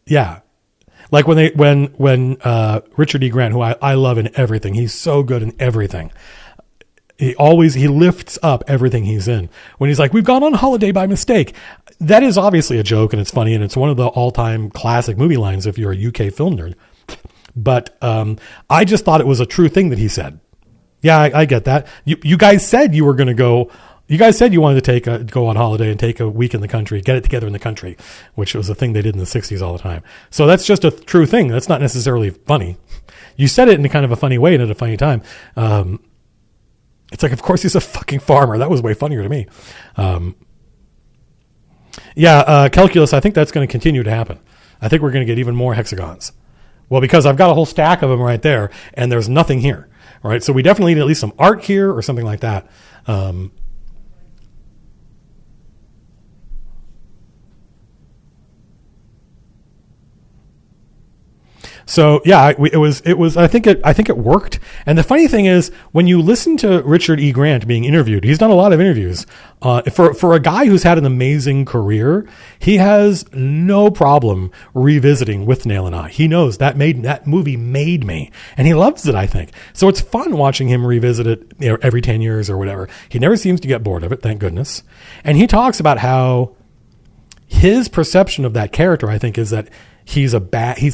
Yeah. Like when Richard E. Grant, who I love in everything, he's so good in everything. He lifts up everything he's in. When he's like, we've gone on holiday by mistake. That is obviously a joke and it's funny and it's one of the all-time classic movie lines if you're a UK film nerd. But I just thought it was a true thing that he said. Yeah, I get that. You guys said you were going to go. You guys said you wanted to go on holiday and take a week in the country, get it together in the country, which was a thing they did in the 60s all the time. So that's just a true thing. That's not necessarily funny. You said it in a kind of a funny way and at a funny time. It's like, of course he's a fucking farmer. That was way funnier to me. Calculus, I think that's going to continue to happen. I think we're going to get even more hexagons. Well, because I've got a whole stack of them right there and there's nothing here, right? So we definitely need at least some art here or something like that. So yeah, it was, I think it worked. And the funny thing is when you listen to Richard E. Grant being interviewed, he's done a lot of interviews, for a guy who's had an amazing career, he has no problem revisiting Withnail and I. He knows that movie made me and he loves it, I think. So it's fun watching him revisit it, every 10 years or whatever. He never seems to get bored of it. Thank goodness. And he talks about how his perception of that character, I think, is that he's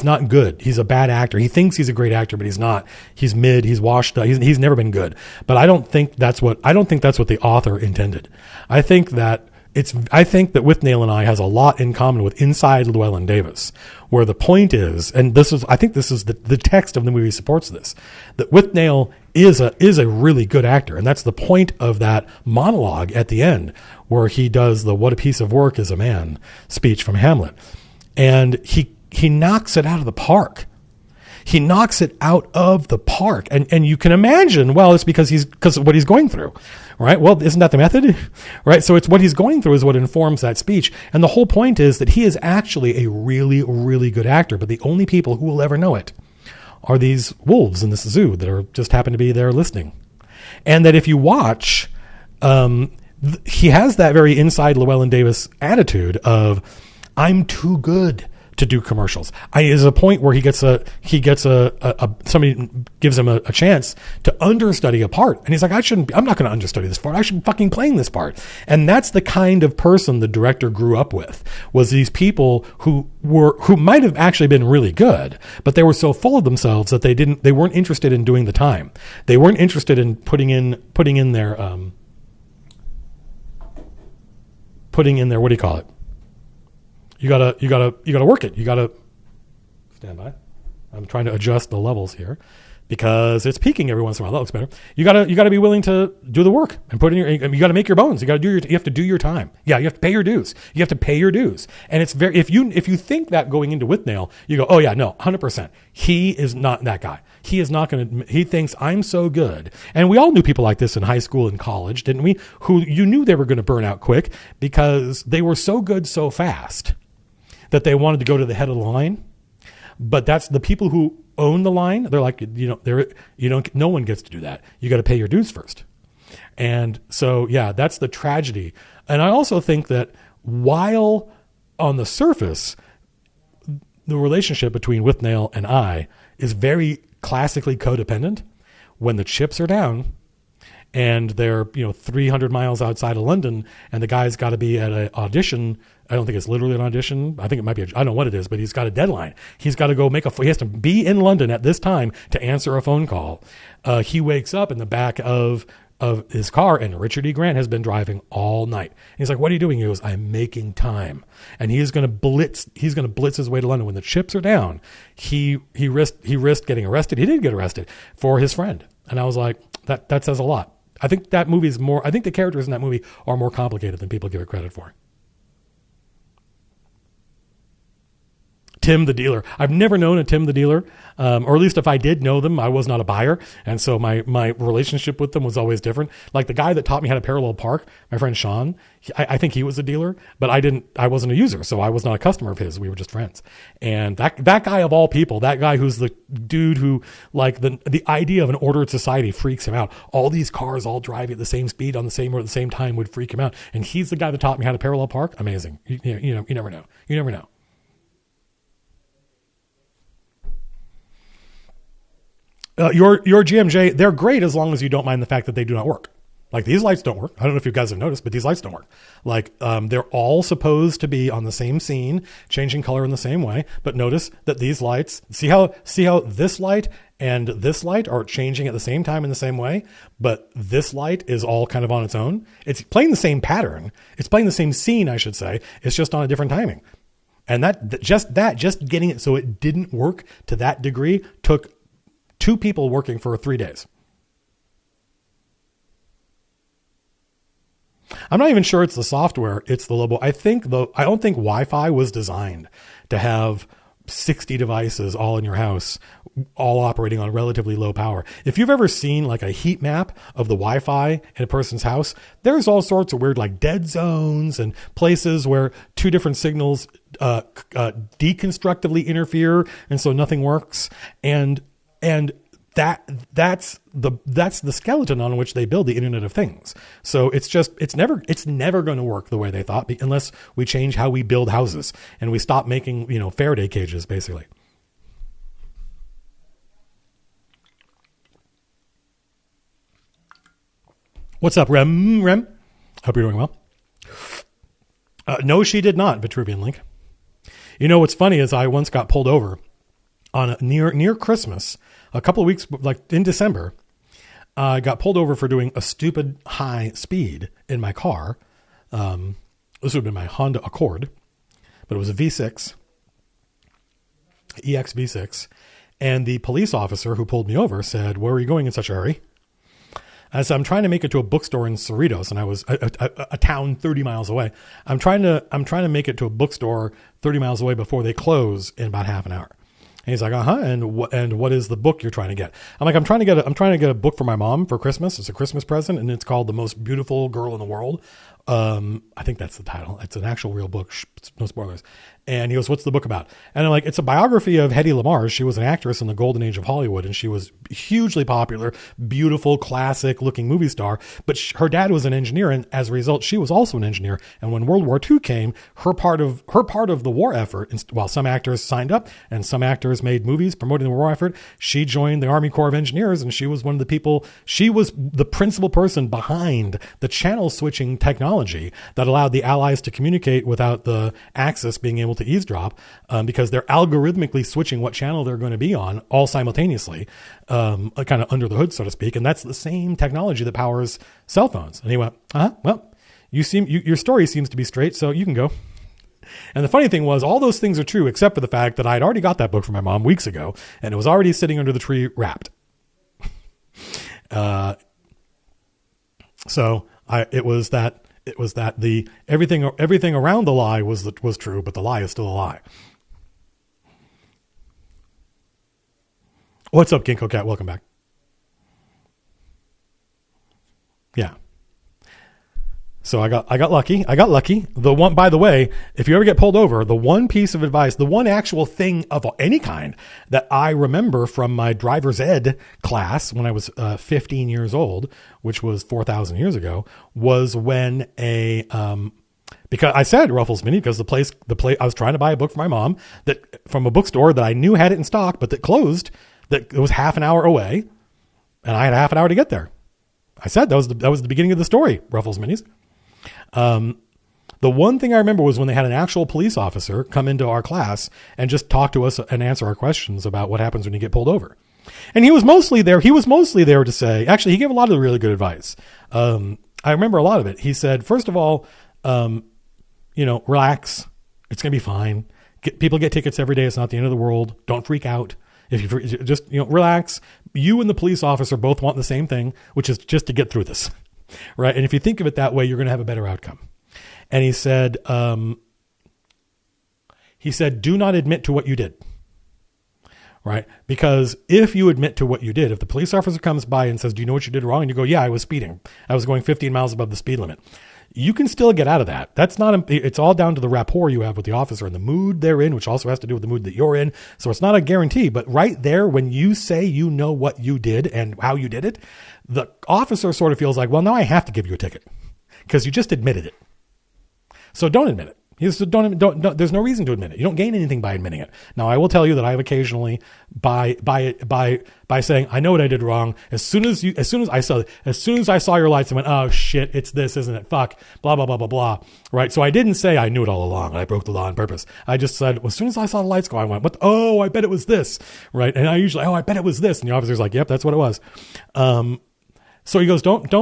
not good. He's a bad actor. He thinks he's a great actor, but he's not. He's mid. He's washed up. He's never been good. But I don't think that's what the author intended. I think that Withnail and I has a lot in common with Inside Llewellyn Davis, where the point is, and I think this is the text of the movie supports this, that Withnail is a really good actor. And that's the point of that monologue at the end, where he does the "what a piece of work is a man" speech from Hamlet. And he knocks it out of the park. He knocks it out of the park. And you can imagine, well, it's because of what he's going through, right? Well, isn't that the method? Right? So it's what he's going through is what informs that speech. And the whole point is that he is actually a really, really good actor, but the only people who will ever know it are these wolves in this zoo that are just happen to be there listening. And that if you watch, he has that very Inside Llewellyn Davis attitude of, I'm too good to do commercials. There's a point where somebody gives him a chance to understudy a part. And he's like, I'm not going to understudy this part. I should be fucking playing this part. And that's the kind of person the director grew up with, was these people who might have actually been really good, but they were so full of themselves that they weren't interested in doing the time. They weren't interested in putting in their, what do you call it? You gotta work it. You gotta stand by. I'm trying to adjust the levels here because it's peaking every once in a while. That looks better. You gotta be willing to do the work and put in you gotta make your bones. You have to do your time. Yeah. You have to pay your dues. You have to pay your dues. And it's if you think that going into Withnail, you go, oh yeah, no, 100%. He is not that guy. He is not going to, he thinks I'm so good. And we all knew people like this in high school and college, didn't we? Who you knew they were going to burn out quick because they were so good so fast that they wanted to go to the head of the line. But that's the people who own the line. They're like, no one gets to do that. You got to pay your dues first. And so, yeah, that's the tragedy. And I also think that while on the surface, the relationship between Withnail and I is very classically codependent, when the chips are down and they're 300 miles outside of London and the guy's got to be at an audition. I don't think it's literally an audition. I think it might be I don't know what it is, but he's got a deadline. He's got to go he has to be in London at this time to answer a phone call. He wakes up in the back of his car and Richard E. Grant has been driving all night. And he's like, what are you doing? He goes, I'm making time. And he's going to blitz his way to London. When the chips are down, he risked getting arrested. He did get arrested for his friend. And I was like, that says a lot. I think the characters in that movie are more complicated than people give it credit for. Tim the dealer. I've never known a Tim the dealer, or at least if I did know them, I was not a buyer. And so my relationship with them was always different. Like the guy that taught me how to parallel park, my friend Sean, I think he was a dealer, but I wasn't a user. So I was not a customer of his. We were just friends. And that guy of all people, that guy who's the dude who like the idea of an ordered society freaks him out. All these cars all driving at the same speed on the same time would freak him out. And he's the guy that taught me how to parallel park. Amazing. You never know. You never know. Your GMJ, they're great as long as you don't mind the fact that they do not work. Like these lights don't work. I don't know if you guys have noticed, but these lights don't work. Like they're all supposed to be on the same scene, changing color in the same way. But notice that these lights, see how this light and this light are changing at the same time in the same way, but this light is all kind of on its own. It's playing the same pattern. It's playing the same scene, I should say. It's just on a different timing. And just getting it so it didn't work to that degree took 2 people working for 3 days. I'm not even sure it's the software. It's the logo. I don't think Wi-Fi was designed to have 60 devices all in your house, all operating on relatively low power. If you've ever seen like a heat map of the Wi-Fi in a person's house, there's all sorts of weird like dead zones and places where 2 different signals deconstructively interfere, and so nothing works. And that's the skeleton on which they build the Internet of Things. So it's never going to work the way they thought, unless we change how we build houses and we stop making, Faraday cages, basically. What's up, Rem? Hope you're doing well. No, she did not, Vitruvian Link. What's funny is I once got pulled over on near Christmas, a couple of weeks, like in December. I got pulled over for doing a stupid high speed in my car. This would have been my Honda Accord, but it was a V6, EX V6. And the police officer who pulled me over said, "Where are you going in such a hurry?" I said, "I'm trying to make it to a bookstore in Cerritos," and I was a town 30 miles away. I'm trying to make it to a bookstore 30 miles away before they close in about half an hour. And he's like, and what is the book you're trying to get? I'm like, I'm trying to get a book for my mom for Christmas. It's a Christmas present, and it's called The Most Beautiful Girl in the World. I think that's the title. It's an actual real book. No spoilers. And he goes, "What's the book about?" And I'm like, "It's a biography of Hedy Lamarr. She was an actress in the golden age of Hollywood, and she was hugely popular, beautiful, classic looking movie star. But her dad was an engineer, and as a result, she was also an engineer. And when World War II came, her part of the war effort, while some actors signed up and some actors made movies promoting the war effort, she joined the Army Corps of Engineers, and she was one of the people. She was the principal person behind the channel switching technology that allowed the Allies to communicate without the Axis being able to eavesdrop, because they're algorithmically switching what channel they're going to be on all simultaneously, kind of under the hood, so to speak. And that's the same technology that powers cell phones." And he went, "Well, your story seems to be straight, so you can go." And the funny thing was, all those things are true, except for the fact that I'd already got that book for my mom weeks ago, and it was already sitting under the tree wrapped. So it was that the everything around the lie was true, but the lie is still a lie. What's up, Ginkgo Cat? Welcome back. Yeah. So I got lucky. The one, by the way, if you ever get pulled over, the one piece of advice, the one actual thing of any kind that I remember from my driver's ed class when I was 15 years old, which was 4,000 years ago, was when because I said Ruffles Mini because the place I was trying to buy a book for my mom from a bookstore that I knew had it in stock, but that closed, that it was half an hour away, and I had half an hour to get there. I said that was the beginning of the story, Ruffles Minis. The one thing I remember was when they had an actual police officer come into our class and just talk to us and answer our questions about what happens when you get pulled over. And he was mostly there to say, actually, he gave a lot of really good advice. I remember a lot of it. He said, first of all, relax. It's going to be fine. People get tickets every day. It's not the end of the world. Don't freak out. If you just, relax. You and the police officer both want the same thing, which is just to get through this. Right. And if you think of it that way, you're going to have a better outcome. And he said, do not admit to what you did. Right. Because if you admit to what you did, if the police officer comes by and says, "Do you know what you did wrong?" And you go, "Yeah, I was speeding. I was going 15 miles above the speed limit." You can still get out of that. It's all down to the rapport you have with the officer and the mood they're in, which also has to do with the mood that you're in. So it's not a guarantee, but right there, when you say you know what you did and how you did it, the officer sort of feels like, well, now I have to give you a ticket because you just admitted it. So don't admit it. He said, don't, there's no reason to admit it. You don't gain anything by admitting it. Now, I will tell you that I have occasionally, by saying, I know what I did wrong. As soon as I saw your lights, I went, oh shit, it's this, isn't it? Fuck, blah, blah, blah, blah, blah. Right. So I didn't say I knew it all along and I broke the law on purpose. I just said, well, as soon as I saw the lights go, I went, I bet it was this. Right. And I usually, I bet it was this. And the officer's like, yep, that's what it was. So he goes, don't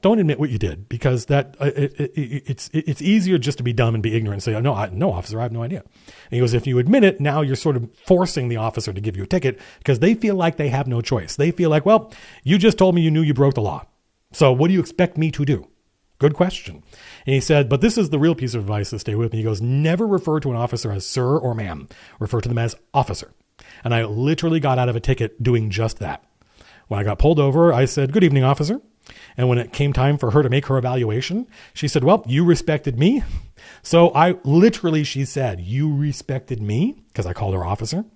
admit what you did, because that it's easier just to be dumb and be ignorant and say, no, officer, I have no idea. And he goes, if you admit it, now you're sort of forcing the officer to give you a ticket, because they feel like they have no choice. They feel like, well, you just told me you knew you broke the law. So what do you expect me to do? Good question. And he said, but this is the real piece of advice that stay with me. He goes, never refer to an officer as sir or ma'am. Refer to them as officer. And I literally got out of a ticket doing just that. When I got pulled over, I said, good evening, officer. And when it came time for her to make her evaluation, she said, well, you respected me. So she said, you respected me, because I called her officer.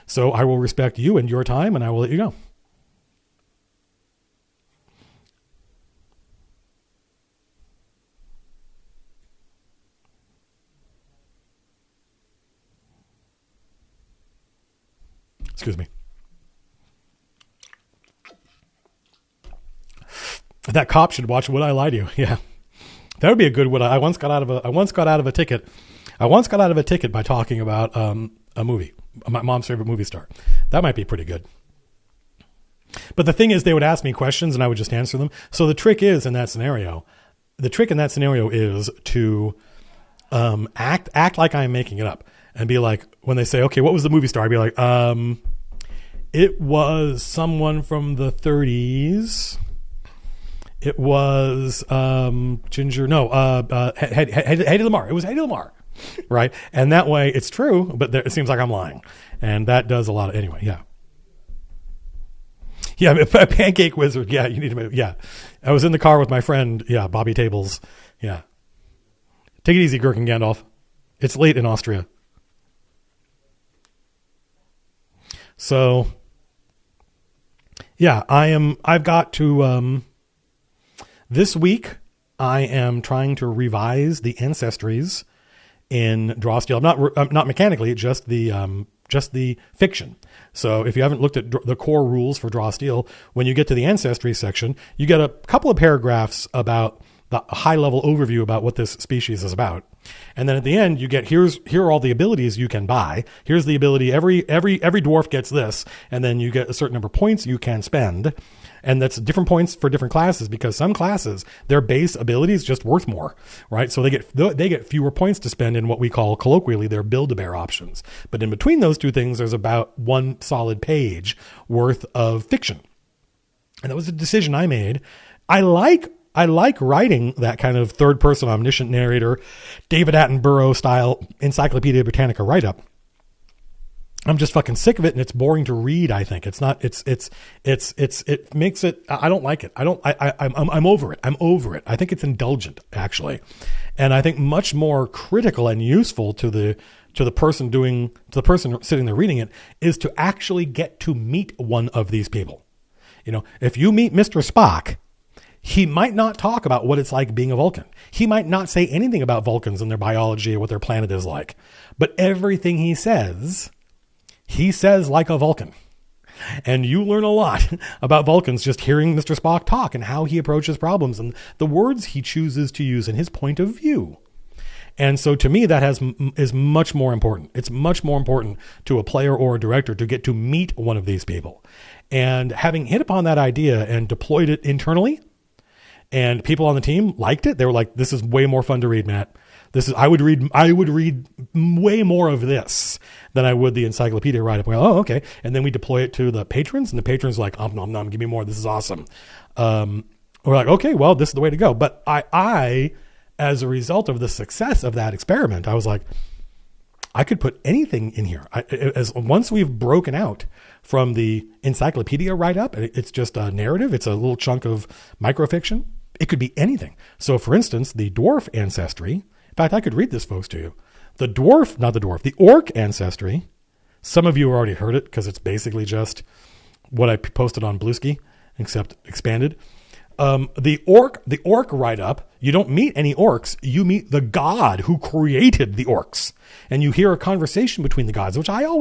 So I will respect you and your time, and I will let you go. Excuse me. That cop should watch Would I Lie to You? Yeah, that would be a good one. I once got out of a ticket. I once got out of a ticket by talking about a movie, my mom's favorite movie star. That might be pretty good. But the thing is, they would ask me questions and I would just answer them. So the trick in that scenario is to act like I'm making it up and be like, when they say, okay, what was the movie star? I'd be like, it was someone from the 30s. It was Ginger. No, Hedy Lamarr. It was Hedy Lamarr, right? And that way, it's true, but it seems like I'm lying, and that does a lot of anyway. Yeah, a pancake wizard. Yeah, you need to. Yeah, I was in the car with my friend. Yeah, Bobby Tables. Yeah, take it easy, Gherkin Gandalf. It's late in Austria. So, yeah, I've got to. This week, I am trying to revise the ancestries in Draw Steel. Not mechanically, just the fiction. So if you haven't looked at the core rules for Draw Steel, when you get to the ancestry section, you get a couple of paragraphs about the high-level overview about what this species is about. And then at the end, you get, here are all the abilities you can buy. Here's the ability, every dwarf gets this, and then you get a certain number of points you can spend. And that's different points for different classes, because some classes, their base ability is just worth more, right? So they get fewer points to spend in what we call colloquially their Build-A-Bear options. But in between those two things, there's about one solid page worth of fiction. And that was a decision I made. I like writing that kind of third-person omniscient narrator, David Attenborough style Encyclopedia Britannica write-up. I'm just fucking sick of it, and it's boring to read. I think it makes it. I don't like it. I'm over it. I'm over it. I think it's indulgent, actually, and I think much more critical and useful to the person sitting there reading it is to actually get to meet one of these people. You know, if you meet Mr. Spock, he might not talk about what it's like being a Vulcan. He might not say anything about Vulcans and their biology or what their planet is like, but everything he says like a Vulcan. And you learn a lot about Vulcans just hearing Mr. Spock talk and how he approaches problems and the words he chooses to use and his point of view. And so to me, that is much more important. It's much more important to a player or a director to get to meet one of these people. And having hit upon that idea and deployed it internally, and people on the team liked it, they were like, this is way more fun to read, Matt. I would read way more of this than I would the encyclopedia write-up. Well, oh, okay. And then we deploy it to the patrons, and the patrons are like, nom, nom, give me more. This is awesome. We're like, okay, well, this is the way to go. But I, as a result of the success of that experiment, I was like, I could put anything in here. Once we've broken out from the encyclopedia write-up, it's just a narrative. It's a little chunk of microfiction. It could be anything. So, for instance, the dwarf ancestry. In fact, I could read this, folks, to you. The orc ancestry. Some of you already heard it because it's basically just what I posted on Bluesky, except expanded. the orc write-up, you don't meet any orcs. You meet the god who created the orcs. And you hear a conversation between the gods, which I always